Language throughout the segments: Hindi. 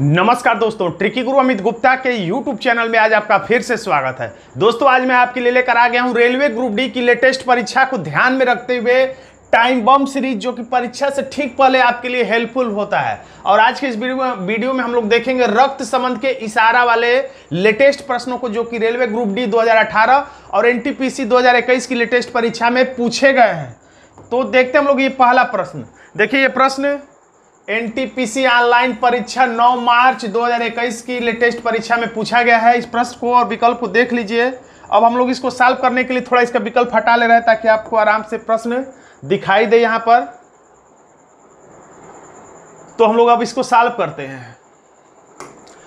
नमस्कार दोस्तों, ट्रिकी गुरु अमित गुप्ता के YouTube चैनल में आज आपका फिर से स्वागत है। दोस्तों आज मैं आपके लिए लेकर आ गया हूं रेलवे ग्रुप डी की लेटेस्ट परीक्षा को ध्यान में रखते हुए टाइम बम सीरीज, जो कि परीक्षा से ठीक पहले आपके लिए हेल्पफुल होता है। और आज के इस वीडियो में हम लोग देखेंगे रक्त संबंध के इशारा वाले लेटेस्ट प्रश्नों को, जो कि रेलवे ग्रुप डी 2018 और NTPC 2021 की लेटेस्ट परीक्षा में पूछे गए हैं। तो देखते हैं हम लोग ये पहला प्रश्न। देखिए ये प्रश्न NTPC ऑनलाइन परीक्षा 9 मार्च 2021 की लेटेस्ट परीक्षा में पूछा गया है। इस प्रश्न को और विकल्प को देख लीजिए। अब हम लोग इसको सॉल्व करने के लिए थोड़ा इसका विकल्प हटा ले रहे हैं ताकि आपको आराम से प्रश्न दिखाई दे यहाँ पर। तो हम लोग अब इसको सॉल्व करते हैं।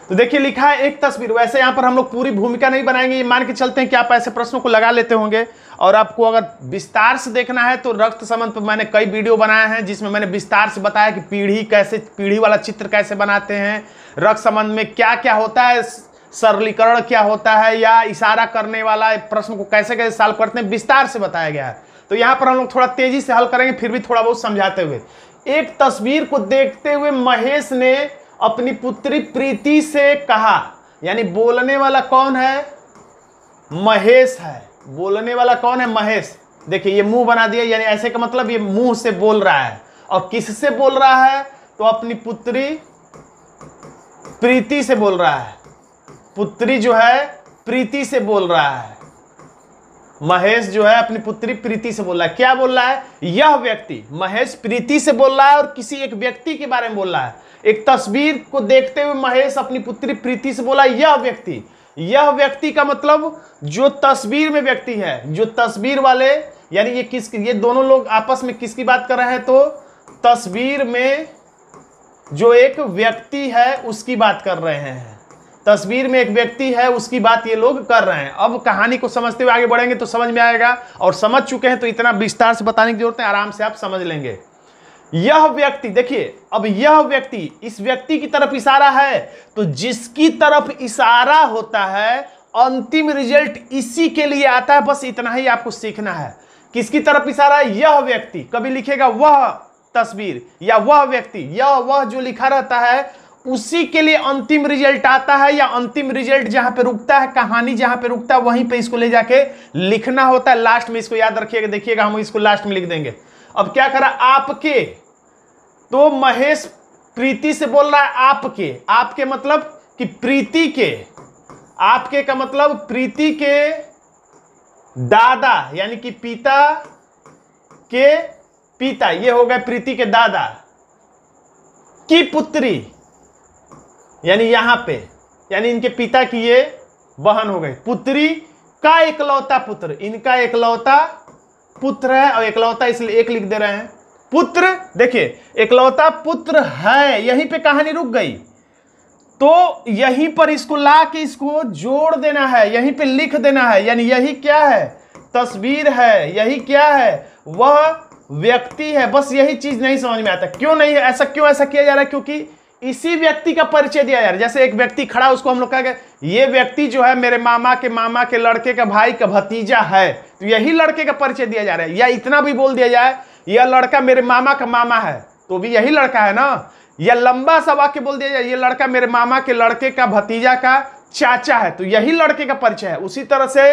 तो देखिए लिखा है एक तस्वीर। वैसे यहाँ पर हम लोग पूरी भूमिका नहीं बनाएंगे, ये मान के चलते हैं कि आप ऐसे प्रश्नों को लगा लेते होंगे। और आपको अगर विस्तार से देखना है तो रक्त संबंध पर मैंने कई वीडियो बनाए हैं जिसमें मैंने विस्तार से बताया कि पीढ़ी वाला चित्र कैसे बनाते हैं, रक्त संबंध में क्या क्या होता है, सरलीकरण क्या होता है, या इशारा करने वाला प्रश्न को कैसे कैसे सॉल्व करते हैं, विस्तार से बताया गया है। तो यहाँ पर हम लोग थोड़ा तेजी से हल करेंगे, फिर भी थोड़ा बहुत समझाते हुए। एक तस्वीर को देखते हुए महेश ने अपनी पुत्री प्रीति से कहा, यानी बोलने वाला कौन है? महेश है। बोलने वाला कौन है? महेश। देखिए ये मुंह बना दिया, यानी ऐसे का मतलब ये मुंह से बोल रहा है। और किससे बोल रहा है? तो अपनी पुत्री प्रीति से बोल रहा है। पुत्री जो है प्रीति से बोल रहा है। महेश जो है अपनी पुत्री प्रीति से बोल रहा है। क्या बोल रहा है? यह व्यक्ति, महेश प्रीति से बोल रहा है और किसी एक व्यक्ति के बारे में बोल रहा है। एक तस्वीर को देखते हुए महेश अपनी पुत्री प्रीति से बोला यह व्यक्ति। यह व्यक्ति का मतलब जो तस्वीर में व्यक्ति है, जो तस्वीर वाले, यानी ये दोनों लोग आपस में किसकी बात कर रहे हैं? तो तस्वीर में जो एक व्यक्ति है उसकी बात कर रहे हैं। तस्वीर में एक व्यक्ति है उसकी बात ये लोग कर रहे हैं। अब कहानी को समझते हुए आगे बढ़ेंगे तो समझ में आएगा, और समझ चुके हैं तो इतना विस्तार से बताने की जरूरत है, आराम से आप समझ लेंगे। यह व्यक्ति, देखिए अब यह व्यक्ति, इस व्यक्ति की तरफ इशारा है, तो जिसकी तरफ इशारा होता है अंतिम रिजल्ट इसी के लिए आता है। बस इतना ही आपको सीखना है। किसकी तरफ इशारा है? यह व्यक्ति। कभी लिखेगा वह तस्वीर या वह व्यक्ति, यह वह जो लिखा रहता है उसी के लिए अंतिम रिजल्ट आता है, या अंतिम रिजल्ट जहां पे रुकता है, कहानी जहां पे रुकता है वहीं पे इसको ले जाके लिखना होता है। लास्ट में इसको याद रखिएगा, देखिएगा हम इसको लास्ट में लिख देंगे। अब क्या करा? आपके, तो महेश प्रीति से बोल रहा है आपके। आपके मतलब कि प्रीति के। आपके का मतलब प्रीति के दादा, यानी कि पिता के पिता, ये हो गए प्रीति के दादा की पुत्री, यानी यहां पे, यानी इनके पिता की ये बहन हो गई। पुत्री का इकलौता पुत्र, इनका इकलौता पुत्र है, और इकलौता इसलिए एक लिख दे रहे हैं। पुत्र, देखिए इकलौता पुत्र है, यहीं पे कहानी रुक गई। तो यहीं पर इसको ला के इसको जोड़ देना है, यहीं पे लिख देना है। यानी यही क्या है? तस्वीर है। यही क्या है? वह व्यक्ति है। बस यही चीज नहीं समझ में आता। क्यों नहीं ऐसा, क्यों ऐसा किया जा रहा है? क्योंकि इसी व्यक्ति का परिचय दिया जा रहा है। जैसे एक व्यक्ति खड़ा, उसको हम लोग कहेंगे ये व्यक्ति जो है मेरे मामा के लड़के का भाई का भतीजा है, तो यही लड़के का परिचय दिया जा रहा है। या इतना भी बोल दिया जाए यह लड़का मेरे मामा का मामा है, तो भी यही लड़का है ना। या लंबा सा वाक्य बोल दिया जाए ये लड़का मेरे मामा के लड़के का भतीजा का चाचा है, तो यही लड़के का परिचय है। उसी तरह से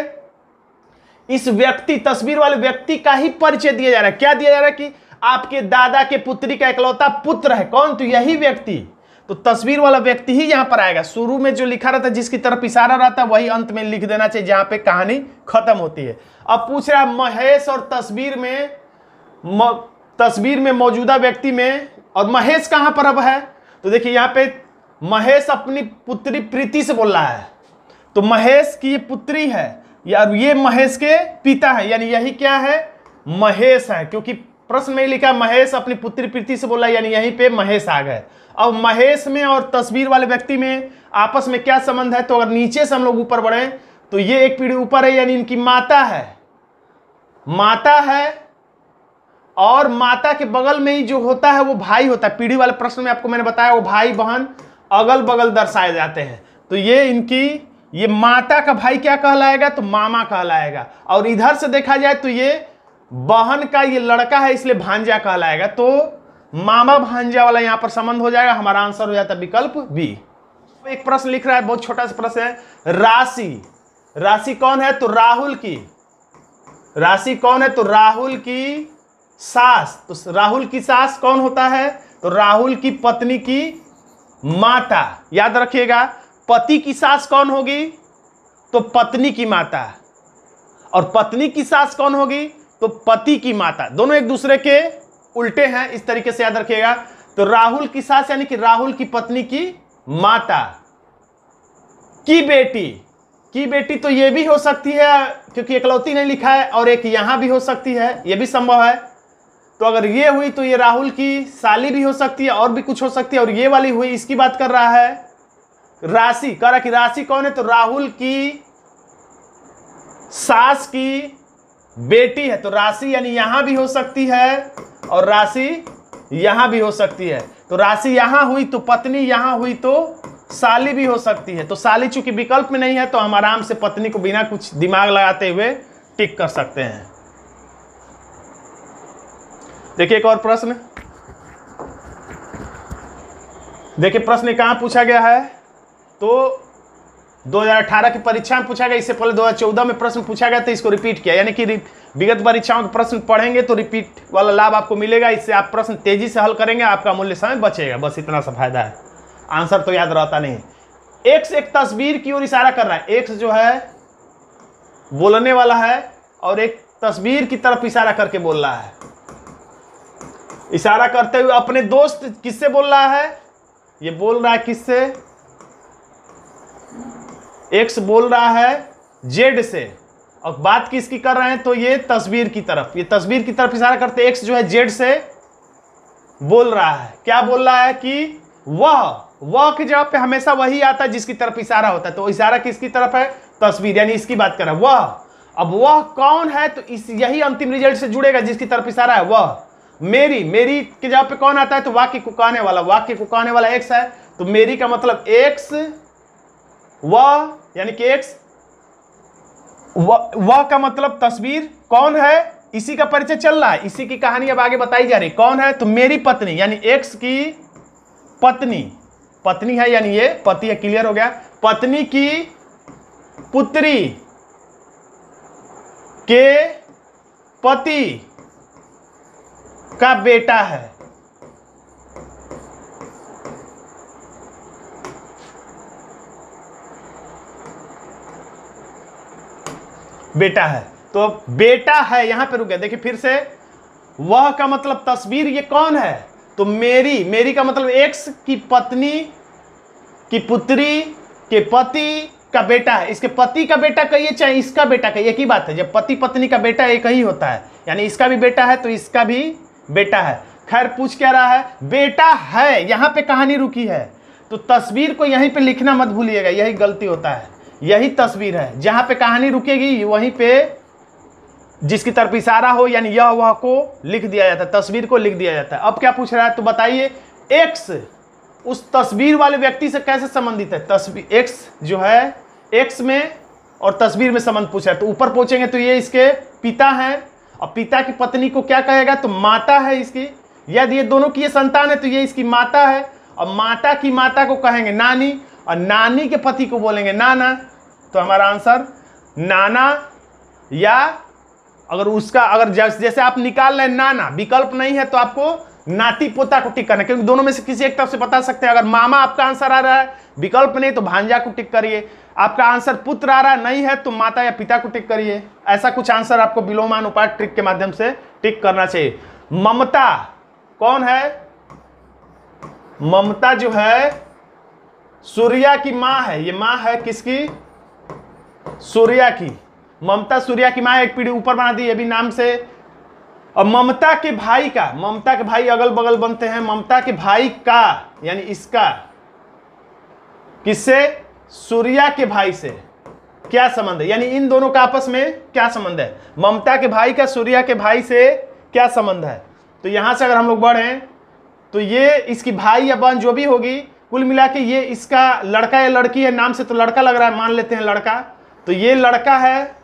इस व्यक्ति, तस्वीर वाले व्यक्ति का ही परिचय दिया जा रहा है। क्या दिया जा रहा है? कि आपके दादा के पुत्री का इकलौता पुत्र है। कौन? तो यही व्यक्ति। तो तस्वीर वाला व्यक्ति ही यहां पर आएगा। शुरू में जो लिखा रहता है, जिसकी तरफ इशारा रहता है, वही अंत में लिख देना चाहिए जहां पे कहानी खत्म होती है। अब पूछ रहा है महेश और तस्वीर में मौजूदा व्यक्ति में, और महेश कहां पर अब है? तो देखिए यहां पे महेश अपनी पुत्री प्रीति से बोल रहा है, तो महेश की ये पुत्री है, या ये महेश के पिता है, यानी यही क्या है? महेश है। क्योंकि प्रश्न में लिखा महेश अपनी पुत्री प्रीति से बोला, यानी यहीं पे महेश आ गए। अब महेश में और तस्वीर वाले व्यक्ति में आपस में क्या संबंध है? तो अगर नीचे से हम लोग ऊपर बढ़े तो ये एक पीढ़ी ऊपर है, यानी इनकी माता है। माता है, और माता के बगल में ही जो होता है वो भाई होता है। पीढ़ी वाले प्रश्न में आपको मैंने बताया वो भाई बहन अगल बगल दर्शाए जाते हैं। तो ये इनकी, ये माता का भाई क्या कहलाएगा? तो मामा कहलाएगा। और इधर से देखा जाए तो ये बहन का ये लड़का है, इसलिए भांजा कहलाएगा। तो मामा भांजा वाला यहां पर संबंध हो जाएगा, हमारा आंसर हो जाता है विकल्प बी। एक प्रश्न लिख रहा है, बहुत छोटा सा प्रश्न है। राशि, राशि कौन है? तो राहुल की। राशि कौन है? तो राहुल की सास। तो राहुल की सास कौन होता है? तो राहुल की पत्नी की माता। याद रखिएगा, पति की सास कौन होगी? तो पत्नी की माता। और पत्नी की सास कौन होगी? तो पति की माता। दोनों एक दूसरे के उल्टे हैं, इस तरीके से याद रखिएगा। तो राहुल की सास यानी कि राहुल की पत्नी की माता की बेटी। की बेटी तो ये भी हो सकती है, क्योंकि इकलौती नहीं लिखा है, और एक यहां भी हो सकती है, ये भी संभव है। तो अगर ये हुई तो ये राहुल की साली भी हो सकती है, और भी कुछ हो सकती है। और ये वाली हुई, इसकी बात कर रहा है। राशि कह रहा कि राशि कौन है? तो राहुल की सास की बेटी है। तो राशि यानी यहां भी हो सकती है, और राशि यहां भी हो सकती है। तो राशि यहां हुई तो पत्नी, यहां हुई तो साली भी हो सकती है। तो साली चूंकि विकल्प में नहीं है, तो हम आराम से पत्नी को बिना कुछ दिमाग लगाते हुए टिक कर सकते हैं। देखिए एक और प्रश्न, देखिए प्रश्न कहां पूछा गया है? तो 2018 की परीक्षा में पूछा गया। इससे पहले 2014 में प्रश्न पूछा गया था, इसको रिपीट किया। यानी कि विगत परीक्षाओं के प्रश्न पढ़ेंगे तो रिपीट वाला लाभ आपको मिलेगा। इससे आप प्रश्न तेजी से हल करेंगे, आपका मूल्य समय बचेगा। बस इतना सा फायदा है, आंसर तो याद रहता नहीं। एक्स एक तस्वीर की ओर इशारा कर रहा है। एक्स जो है बोलने वाला है, और एक तस्वीर की तरफ इशारा करके बोल रहा है। इशारा करते हुए अपने दोस्त, किससे बोल रहा है? ये बोल रहा है किससे? एक्स बोल रहा है जेड से, और बात किसकी कर रहे हैं? तो ये तस्वीर की तरफ, ये तस्वीर की तरफ इशारा करते एक्स जो है जेड से बोल रहा है। क्या बोल रहा है? कि वह की जगह पे हमेशा वही आता है जिसकी तरफ इशारा होता है। तो इशारा किसकी तरफ है? तस्वीर, यानी इसकी बात कर रहा है वह। अब वह कौन है? तो इस यही अंतिम रिजल्ट से जुड़ेगा, जिसकी तरफ इशारा है वह। मेरी, मेरी की जगह पे कौन आता है? तो वाक्य को कहने वाला, वाक्य को कहने वाला एक्स है। तो मेरी का मतलब एक्स, वह यानी कि एक्स, वह का मतलब तस्वीर। कौन है? इसी का परिचय चल रहा है, इसी की कहानी अब आगे बताई जा रही। कौन है? तो मेरी पत्नी, यानी एक्स की पत्नी। पत्नी है यानी ये पति है, क्लियर हो गया। पत्नी की पुत्री के पति का बेटा है। बेटा है, तो बेटा है यहां पे रुक गया। देखिए फिर से, वह का मतलब तस्वीर, ये कौन है? तो मेरी, मेरी का मतलब एक्स की पत्नी की पुत्री के पति का बेटा है। इसके पति का बेटा कहिए चाहे इसका बेटा कहिए, एक ही बात है। जब पति पत्नी का बेटा एक ही होता है, यानी इसका भी बेटा है तो इसका भी बेटा है। खैर पूछ क्या रहा है? बेटा है, यहां पे कहानी रुकी है। तो तस्वीर को यहीं पे लिखना मत भूलिएगा, यही गलती होता है। यही तस्वीर है, जहां पे कहानी रुकेगी वहीं पे जिसकी तरफ इशारा हो, यानी यह वह को लिख दिया जाता है, तस्वीर को लिख दिया जाता है। अब क्या पूछ रहा है? तो बताइए, एक्स उस तस्वीर वाले व्यक्ति से कैसे संबंधित है? तस्वीर एक्स जो है, एक्स में और तस्वीर में संबंध पूछा है। तो ऊपर पहुंचेंगे तो ये इसके पिता हैं, और पिता की पत्नी को क्या कहेगा? तो माता है इसकी। यदि ये दोनों की ये संतान है तो ये इसकी माता है, और माता की माता को कहेंगे नानी, और नानी के पति को बोलेंगे नाना। तो हमारा आंसर नाना, या अगर उसका, अगर जैसे आप निकाल रहे नाना, विकल्प नहीं है तो आपको नाती पोता को टिक करना है, क्योंकि दोनों में से किसी एक तरफ से बता सकते हैं। अगर मामा आपका आंसर आ रहा है, विकल्प नहीं, तो भांजा को टिक करिए। आपका आंसर पुत्र आ रहा है, नहीं है तो माता या पिता को टिक करिए। ऐसा कुछ आंसर आपको विलोमानुपात ट्रिक के माध्यम से टिक करना चाहिए। ममता कौन है? ममता जो है सूर्या की मां है। ये मां है किसकी? सूर्या की। ममता सूर्या की मां, एक पीढ़ी ऊपर बना दी ये भी नाम से। और ममता के भाई का, ममता के भाई अगल बगल बनते हैं। ममता के भाई का यानी इसका किससे? सूर्या के भाई से क्या संबंध है? यानी इन दोनों का आपस में क्या संबंध है? ममता के भाई का सूर्या के भाई से क्या संबंध है? तो यहां से अगर हम लोग बढ़े तो ये इसकी भाई या बहन जो भी होगी, कुल मिला के ये इसका लड़का या लड़की है। नाम से तो लड़का लग रहा है, मान लेते हैं लड़का। तो ये लड़का है,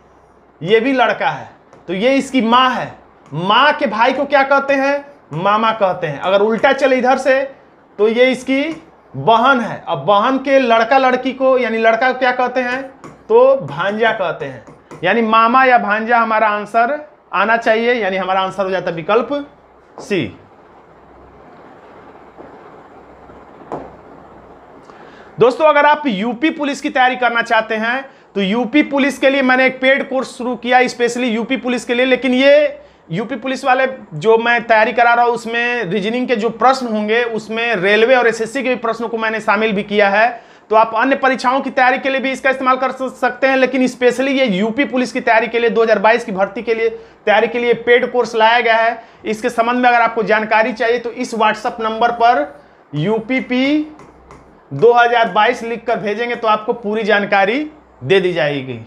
ये भी लड़का है, तो ये इसकी माँ है। माँ के भाई को क्या कहते हैं? मामा कहते हैं। अगर उल्टा चले इधर से तो ये इसकी बहन है। अब बहन के लड़का लड़की को यानी लड़का को क्या कहते हैं, तो भांजा कहते हैं। यानी मामा या भांजा हमारा आंसर आना चाहिए, यानी हमारा आंसर हो जाता है विकल्प सी। दोस्तों अगर आप यूपी पुलिस की तैयारी करना चाहते हैं तो यूपी पुलिस के लिए मैंने एक पेड कोर्स शुरू किया स्पेशली यूपी पुलिस के लिए। लेकिन ये यूपी पुलिस वाले जो मैं तैयारी करा रहा हूं उसमें रीजनिंग के जो प्रश्न होंगे उसमें रेलवे और एसएससी के भी प्रश्नों को मैंने शामिल भी किया है। तो आप अन्य परीक्षाओं की तैयारी के लिए भी इसका इस्तेमाल कर सकते हैं, लेकिन स्पेशली ये यूपी पुलिस की तैयारी के लिए 2022 की भर्ती के लिए तैयारी के लिए पेड कोर्स लाया गया है। इसके संबंध में अगर आपको जानकारी चाहिए तो इस व्हाट्सएप नंबर पर यूपीपी 2022 लिखकर भेजेंगे तो आपको पूरी जानकारी दे दी जाएगी।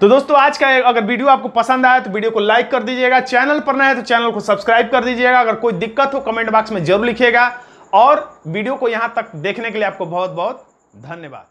तो दोस्तों आज का अगर वीडियो आपको पसंद आया तो वीडियो को लाइक कर दीजिएगा, चैनल पर नए हैं तो चैनल को सब्सक्राइब कर दीजिएगा। अगर कोई दिक्कत हो कमेंट बॉक्स में जरूर लिखिएगा और वीडियो को यहां तक देखने के लिए आपको बहुत बहुत धन्यवाद।